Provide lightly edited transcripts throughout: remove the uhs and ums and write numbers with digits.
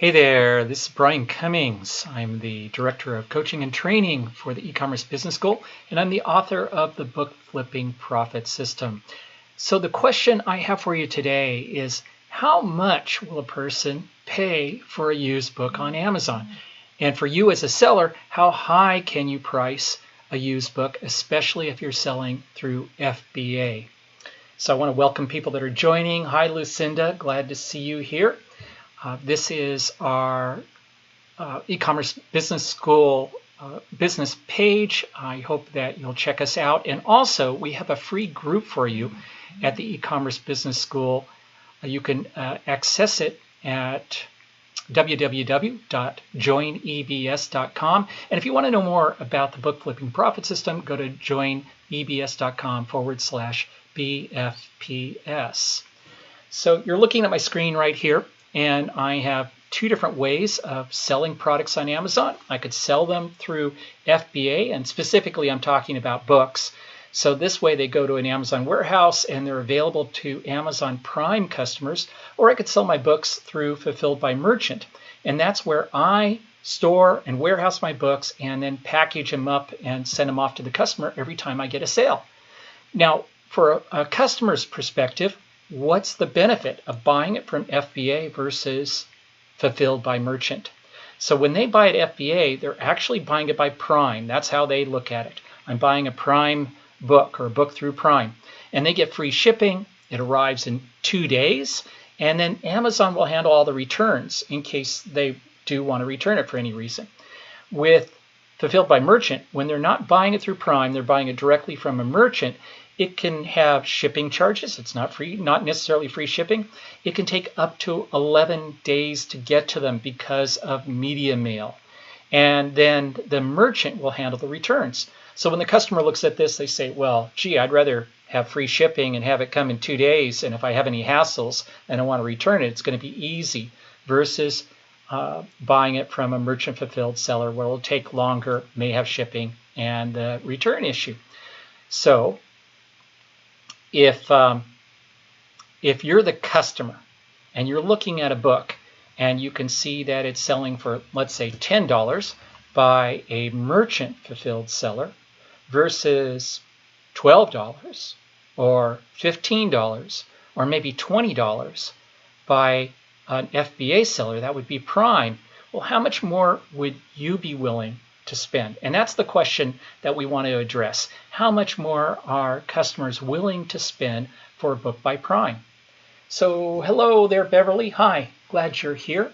Hey there, this is Brian Cummings. I'm the Director of Coaching and Training for the E-commerce Business School, and I'm the author of the book Flipping Profit System. So the question I have for you today is, how much will a person pay for a used book on Amazon? And for you as a seller, how high can you price a used book, especially if you're selling through FBA? So I want to welcome people that are joining. Hi, Lucinda. Glad to see you here. This is our e-commerce business school business page. I hope that you'll check us out. And also, we have a free group for you at the e-commerce business school. You can access it at www.joinebs.com. And if you want to know more about the book flipping profit system, go to joinebs.com/BFPS. So you're looking at my screen right here. And I have two different ways of selling products on Amazon. I could sell them through FBA, and specifically I'm talking about books. So this way they go to an Amazon warehouse and they're available to Amazon Prime customers, or I could sell my books through Fulfilled by Merchant. And that's where I store and warehouse my books and then package them up and send them off to the customer every time I get a sale. Now, for a customer's perspective, what's the benefit of buying it from FBA versus Fulfilled by Merchant? So when they buy at FBA, they're actually buying it by Prime. That's how they look at it. I'm buying a Prime book or a book through Prime. And they get free shipping. It arrives in 2 days. And then Amazon will handle all the returns in case they do want to return it for any reason. With Fulfilled by Merchant, when they're not buying it through Prime, they're buying it directly from a merchant, it can have shipping charges. It's not free, not necessarily free shipping. It can take up to 11 days to get to them because of media mail. And then the merchant will handle the returns. So when the customer looks at this, they say, well, gee, I'd rather have free shipping and have it come in 2 days. And if I have any hassles and I want to return it, it's going to be easy versus buying it from a merchant fulfilled seller where it'll take longer, may have shipping and the return issue. So if you're the customer and you're looking at a book and you can see that it's selling for, let's say, $10 by a merchant fulfilled seller versus $12 or $15 or maybe $20 by an FBA seller, that would be Prime. Well, how much more would you be willing to spend? And that's the question that we want to address. How much more are customers willing to spend for a book by Prime? So hello there, Beverly. Hi, glad you're here.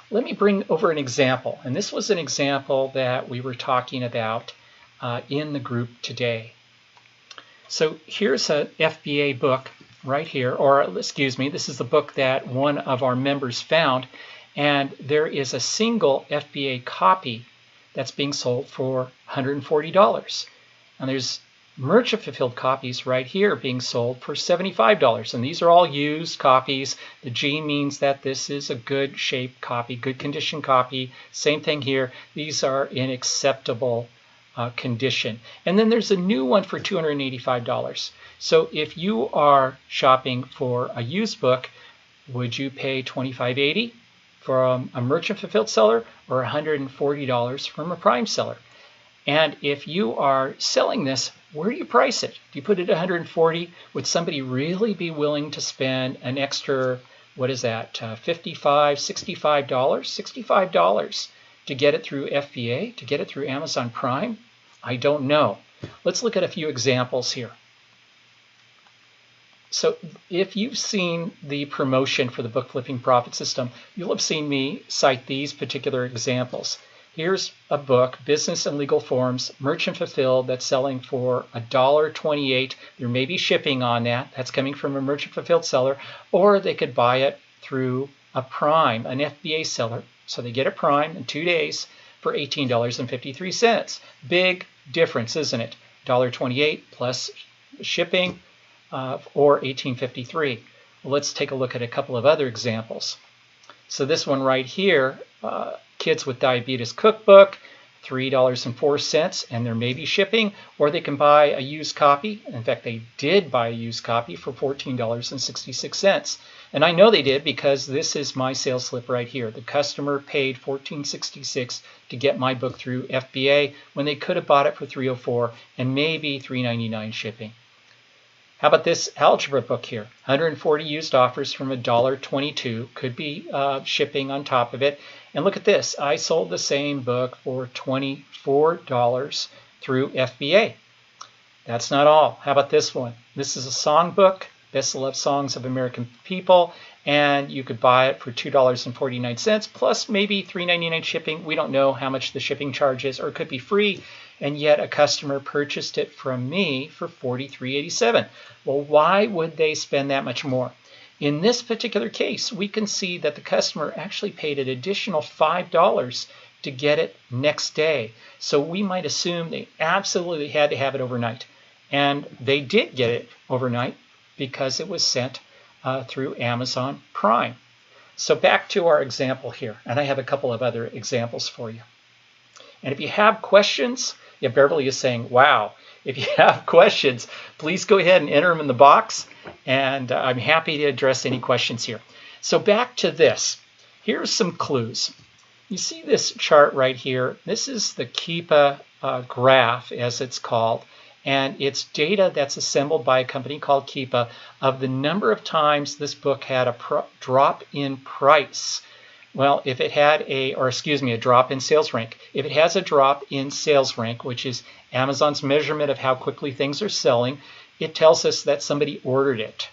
Let me bring over an example. And this was an example that we were talking about in the group today. So here's an FBA book right here, or excuse me, this is the book that one of our members found. And there is a single FBA copy that's being sold for $140. And there's merchant fulfilled copies right here being sold for $75. And these are all used copies. The G means that this is a good shape copy, good condition copy. Same thing here. These are in acceptable condition. And then there's a new one for $285. So if you are shopping for a used book, would you pay $25.80 from a merchant fulfilled seller or $140 from a Prime seller? And if you are selling this, where do you price it? Do you put it at $140? Would somebody really be willing to spend an extra, what is that, $55, $65, $65 to get it through FBA, to get it through Amazon Prime? I don't know. Let's look at a few examples here. So if you've seen the promotion for the book flipping profit system, you'll have seen me cite these particular examples. Here's a book, Business and Legal Forms, merchant fulfilled, that's selling for $1.28. There may be shipping on that. That's coming from a merchant fulfilled seller, or they could buy it through a Prime, an FBA seller. So they get a Prime in 2 days for $18.53. Big difference, isn't it? $1.28 plus shipping. Or $18.53. Well, let's take a look at a couple of other examples. So this one right here, Kids with Diabetes Cookbook, $3.04, and there may be shipping, or they can buy a used copy. In fact, they did buy a used copy for $14.66. And I know they did because this is my sales slip right here. The customer paid $14.66 to get my book through FBA when they could have bought it for $304 and maybe $3.99 shipping. How about this algebra book here? 140 used offers from $1.22. Could be shipping on top of it. And look at this. I sold the same book for $24 through FBA. That's not all. How about this one? This is a song book, Best Loved Songs of American People, and you could buy it for $2.49 plus maybe $3.99 shipping. We don't know how much the shipping charge is, or it could be free, and yet a customer purchased it from me for $43.87. Well, why would they spend that much more? In this particular case, we can see that the customer actually paid an additional $5 to get it next day. So we might assume they absolutely had to have it overnight. And they did get it overnight because it was sent through Amazon Prime. So back to our example here. And I have a couple of other examples for you. And if you have questions, yeah, Beverly is saying, wow. If you have questions, please go ahead and enter them in the box. And I'm happy to address any questions here. So back to this. Here's some clues. You see this chart right here. This is the Keepa graph, as it's called. And it's data that's assembled by a company called Keepa of the number of times this book had a drop in price. Well, if it had a drop in sales rank. If it has a drop in sales rank, which is Amazon's measurement of how quickly things are selling, it tells us that somebody ordered it.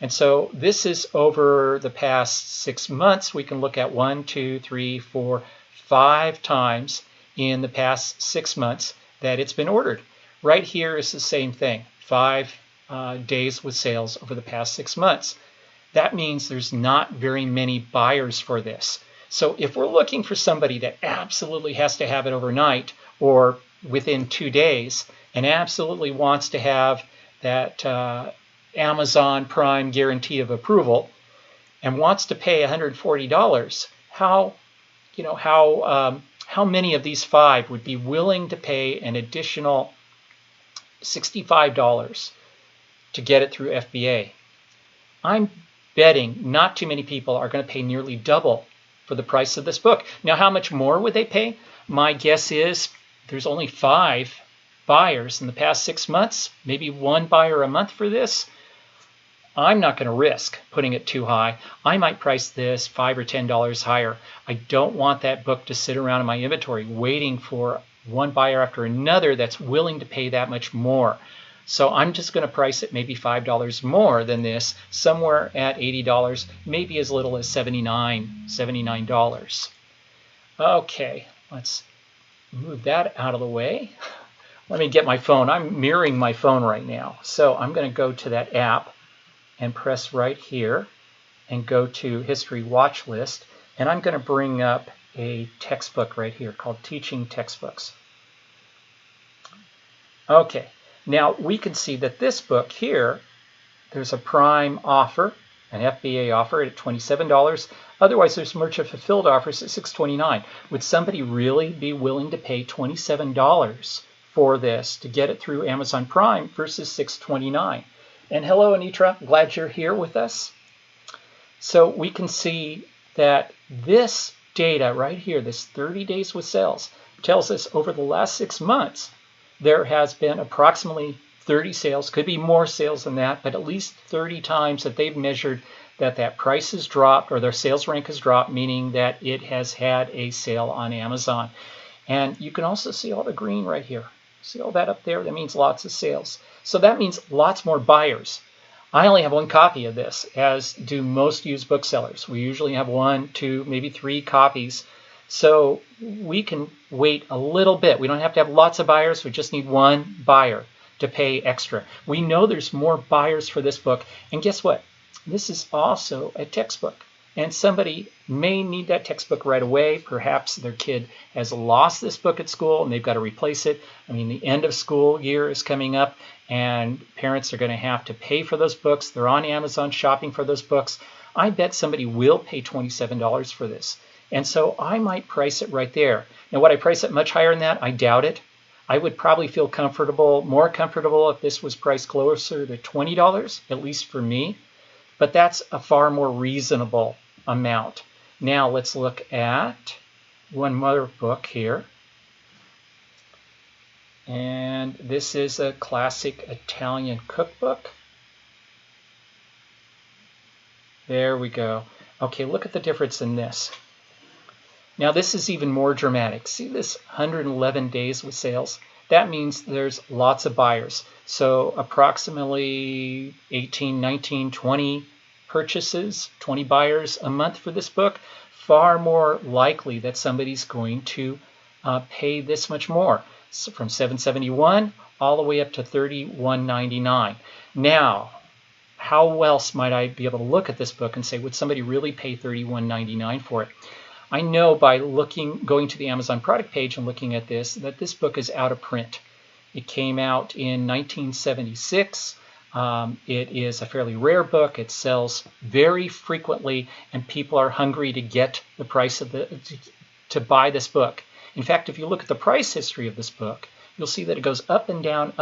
And so this is over the past 6 months. We can look at 1, 2, 3, 4, 5 times in the past 6 months that it's been ordered. Right here is the same thing, 5 days with sales over the past 6 months. That means there's not very many buyers for this. So if we're looking for somebody that absolutely has to have it overnight or within 2 days and absolutely wants to have that Amazon Prime guarantee of approval and wants to pay $140, how many of these 5 would be willing to pay an additional $65 to get it through FBA? I'm betting not too many people are going to pay nearly double for the price of this book. Now, how much more would they pay? My guess is there's only 5 buyers in the past 6 months, maybe 1 buyer a month for this. I'm not going to risk putting it too high. I might price this $5 or $10 higher. I don't want that book to sit around in my inventory waiting for one buyer after another that's willing to pay that much more. So I'm just going to price it maybe $5 more than this, somewhere at $80, maybe as little as $79. Okay, let's move that out of the way. Let me get my phone. I'm mirroring my phone right now. So I'm going to go to that app and press right here and go to History Watch List. And I'm going to bring up a textbook right here called Teaching Textbooks. Okay, now we can see that this book here, there's a Prime offer, an FBA offer at $27. Otherwise, there's merchant fulfilled offers at $6.29. Would somebody really be willing to pay $27 for this to get it through Amazon Prime versus $6.29? And hello, Anitra, glad you're here with us. So we can see that this data right here, this 30 days with sales, tells us over the last 6 months, there has been approximately 30 sales, could be more sales than that, but at least 30 times that they've measured that price has dropped or their sales rank has dropped, meaning that it has had a sale on Amazon. And you can also see all the green right here. See all that up there? That means lots of sales. So that means lots more buyers. I only have 1 copy of this, as do most used booksellers. We usually have 1, 2, maybe 3 copies. So we can wait a little bit. We don't have to have lots of buyers. We just need 1 buyer to pay extra. We know there's more buyers for this book. And guess what? This is also a textbook. And somebody may need that textbook right away. Perhaps their kid has lost this book at school and they've got to replace it. I mean, the end of school year is coming up and parents are going to have to pay for those books. They're on Amazon shopping for those books. I bet somebody will pay $27 for this. And so I might price it right there. Now, would I price it much higher than that? I doubt it. I would probably feel more comfortable if this was priced closer to $20, at least for me. but that's a far more reasonable amount. Now let's look at one more book here. And this is a classic Italian cookbook. There we go. Okay, look at the difference in this. Now this is even more dramatic. See this 111 days with sales? That means there's lots of buyers. So approximately 18, 19, 20 purchases, 20 buyers a month for this book. Far more likely that somebody's going to pay this much more. So from $7.71 all the way up to $31.99. Now, how else might I be able to look at this book and say, would somebody really pay $31.99 for it? I know by going to the Amazon product page and looking at this, that this book is out of print. It came out in 1976. It is a fairly rare book. It sells very frequently, and people are hungry to get the price of to buy this book. In fact, if you look at the price history of this book, you'll see that it goes up and down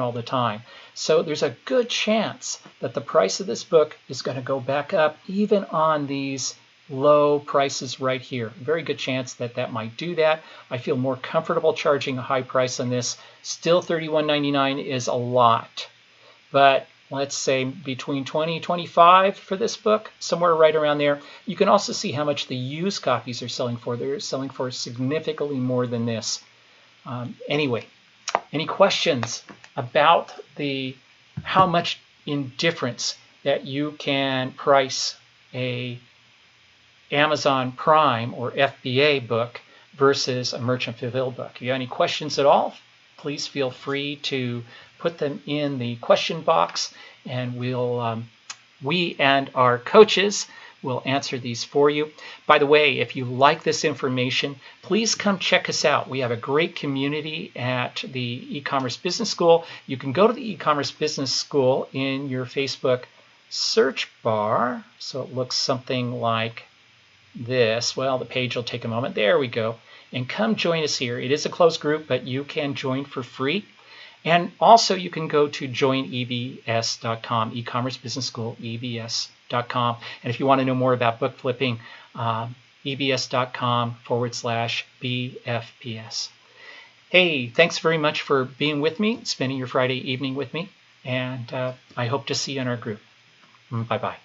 all the time. So there's a good chance that the price of this book is going to go back up even on these low prices right here. Very good chance that that might do that. I feel more comfortable charging a high price on this. Still $31.99 is a lot, but let's say between $20 and $25 for this book, somewhere right around there. You can also see how much the used copies are selling for. They're selling for significantly more than this. Anyway, any questions about how much in difference that you can price a Amazon Prime or FBA book versus a merchant fulfilled book? If you have any questions at all, please feel free to put them in the question box, and we and our coaches will answer these for you. By the way, if you like this information, please come check us out. We have a great community at the E-commerce Business School. You can go to the E-commerce Business School in your Facebook search bar, so it looks something like this. Well, the page will take a moment. There we go. And come join us here. It is a closed group, but you can join for free. And also you can go to joinebs.com, E-commerce Business School, ebs.com. And if you want to know more about book flipping, ebs.com/BFPS. Hey, thanks very much for being with me, spending your Friday evening with me. And I hope to see you in our group. Bye-bye.